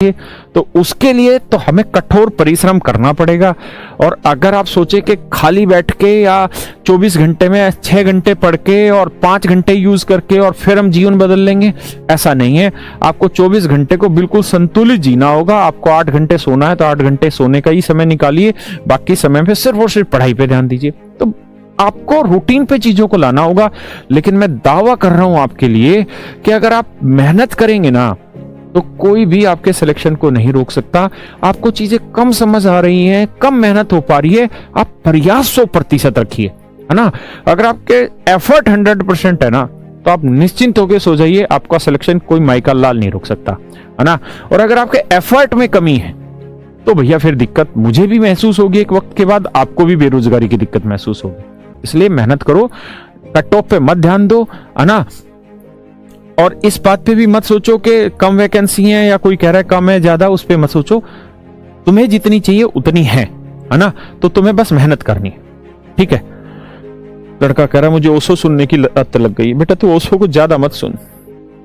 तो उसके लिए तो हमें कठोर परिश्रम करना पड़ेगा। और अगर आप सोचे कि खाली बैठ के या 24 घंटे में 6 घंटे पढ़ के और 5 घंटे यूज करके और फिर हम जीवन बदल लेंगे, ऐसा नहीं है। आपको 24 घंटे को बिल्कुल संतुलित जीना होगा। आपको 8 घंटे सोना है तो 8 घंटे सोने का ही समय निकालिए, बाकी समय पे सिर्फ और सिर्फ पढ़ाई पे ध्यान दीजिए। तो आपको रूटीन पे चीजों को लाना होगा। लेकिन मैं दावा कर रहा हूं आपके लिए कि अगर आप मेहनत करेंगे ना तो कोई भी आपके सिलेक्शन को नहीं रोक सकता। आपको चीजें कम समझ आ रही हैं, कम मेहनत हो पा रही है, आप प्रयास 100% रखिए, है ना। अगर आपके एफर्ट 100% है ना तो आप निश्चिंत होकर सो जाइए, आपका सिलेक्शन कोई माइकल लाल नहीं रोक सकता, है ना। और अगर आपके एफर्ट में कमी है तो भैया फिर दिक्कत मुझे भी महसूस होगी, एक वक्त के बाद आपको भी बेरोजगारी की दिक्कत महसूस होगी। इसलिए मेहनत करो, कट ऑफ पे मत ध्यान दो, है ना। और इस बात पे भी मत सोचो कि कम वैकेंसी है या कोई कह रहा है कम है ज्यादा, उस पे मत सोचो। तुम्हें जितनी चाहिए उतनी है ना। तो तुम्हें बस मेहनत करनी है, ठीक है। लड़का कह रहा है मुझे ओशो सुनने की लत लग गई। बेटा तू ओशो को ज्यादा मत सुन,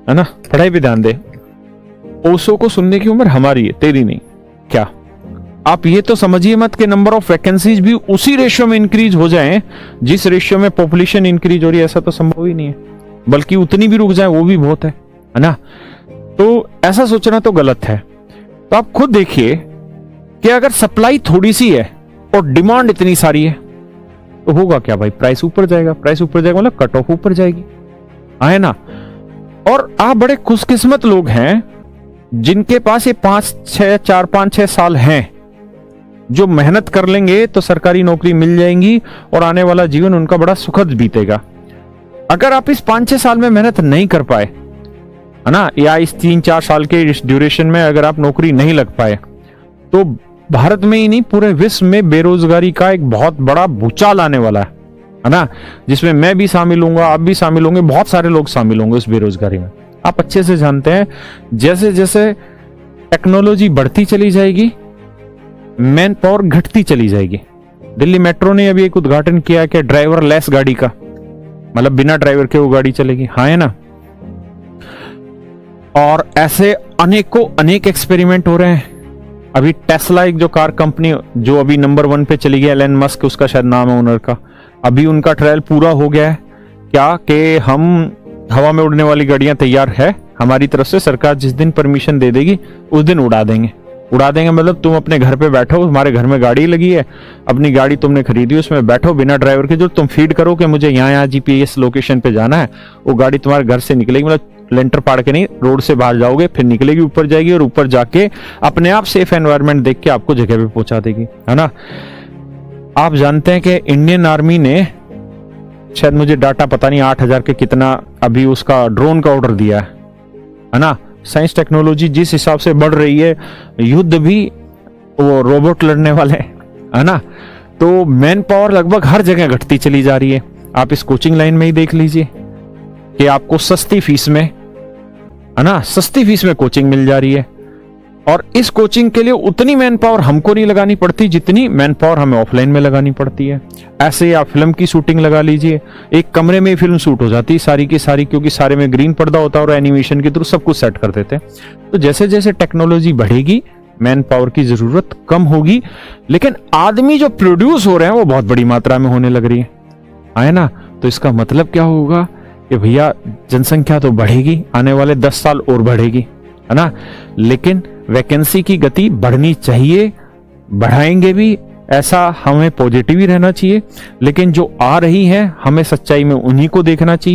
है ना, पढ़ाई पे ध्यान दे। ओशो को सुनने की उम्र हमारी है, तेरी नहीं। क्या आप ये तो समझिए मत कि नंबर ऑफ वैकेंसीज भी उसी रेशियो में इंक्रीज हो जाएं जिस रेशियो में पॉपुलेशन इंक्रीज हो रही है। ऐसा तो संभव ही नहीं है, बल्कि उतनी भी रुक जाए वो भी बहुत है ना। तो ऐसा सोचना तो गलत है। तो आप खुद देखिए कि अगर सप्लाई थोड़ी सी है और डिमांड इतनी सारी है तो होगा क्या भाई, प्राइस ऊपर जाएगा। प्राइस ऊपर जाएगा मतलब कट ऑफ ऊपर जाएगी, है ना। और आप बड़े खुशकिस्मत लोग हैं जिनके पास ये 4-5-6 साल हैं, जो मेहनत कर लेंगे तो सरकारी नौकरी मिल जाएंगी और आने वाला जीवन उनका बड़ा सुखद बीतेगा। अगर आप इस 5-6 साल में मेहनत नहीं कर पाए, है ना, या इस 3-4 साल के इस ड्यूरेशन में अगर आप नौकरी नहीं लग पाए तो भारत में ही नहीं पूरे विश्व में बेरोजगारी का एक बहुत बड़ा भूचाल आने वाला है ना। जिसमें मैं भी शामिल हूंगा, आप भी शामिल होंगे, बहुत सारे लोग शामिल होंगे उस बेरोजगारी में। आप अच्छे से जानते हैं जैसे जैसे टेक्नोलॉजी बढ़ती चली जाएगी मैन पावर घटती चली जाएगी। दिल्ली मेट्रो ने अभी एक उद्घाटन किया कि ड्राइवर लेस गाड़ी का, मतलब बिना ड्राइवर के वो गाड़ी चलेगी, हाँ है ना। और ऐसे अनेकों अनेक एक्सपेरिमेंट हो रहे हैं। अभी टेस्ला एक जो कार कंपनी जो अभी नंबर 1 पे चली गई, एलन मस्क उसका शायद नाम है ओनर का, अभी उनका ट्रायल पूरा हो गया है। क्या कि हम हवा में उड़ने वाली गाड़ियां तैयार है हमारी तरफ से, सरकार जिस दिन परमिशन दे देगी उस दिन उड़ा देंगे। उड़ा देंगे मतलब तुम अपने घर पे बैठो, तुम्हारे घर में गाड़ी लगी है, अपनी गाड़ी तुमने खरीदी, उसमें बैठो बिना ड्राइवर के, जो तुम फीड करो कि मुझे यहाँ जीपीएस लोकेशन पे जाना है, वो गाड़ी तुम्हारे घर से निकलेगी, मतलब लेंटर पाड़ के नहीं, रोड से बाहर जाओगे, फिर निकलेगी, ऊपर जाएगी और ऊपर जाके अपने आप सेफ एनवायरनमेंट देख के आपको जगह पे पहुंचा देगी, है ना। आप जानते हैं कि इंडियन आर्मी ने शायद, मुझे डाटा पता नहीं, 8,000 के कितना अभी उसका ड्रोन का ऑर्डर दिया है ना। साइंस टेक्नोलॉजी जिस हिसाब से बढ़ रही है, युद्ध भी वो रोबोट लड़ने वाले, है ना। तो मैन पावर लगभग हर जगह घटती चली जा रही है। आप इस कोचिंग लाइन में ही देख लीजिए कि आपको सस्ती फीस में, है ना, सस्ती फीस में कोचिंग मिल जा रही है। और इस कोचिंग के लिए उतनी मैन पावर हमको नहीं लगानी पड़ती जितनी मैन पावर हमें ऑफलाइन में लगानी पड़ती है। ऐसे आप फिल्म की शूटिंग लगा लीजिए, एक कमरे में ही फिल्म शूट हो जाती है सारी की सारी, क्योंकि सारे में ग्रीन पर्दा होता है और एनिमेशन के थ्रू सब कुछ सेट कर देते हैं। तो जैसे जैसे टेक्नोलॉजी बढ़ेगी मैन पावर की जरूरत कम होगी, लेकिन आदमी जो प्रोड्यूस हो रहे हैं वो बहुत बड़ी मात्रा में होने लग रही है ना। तो इसका मतलब क्या होगा कि भैया जनसंख्या तो बढ़ेगी, आने वाले 10 साल और बढ़ेगी, है ना। लेकिन वैकेंसी की गति बढ़नी चाहिए, बढ़ाएंगे भी, ऐसा हमें पॉजिटिव ही रहना चाहिए। लेकिन जो आ रही है हमें सच्चाई में उन्हीं को देखना चाहिए।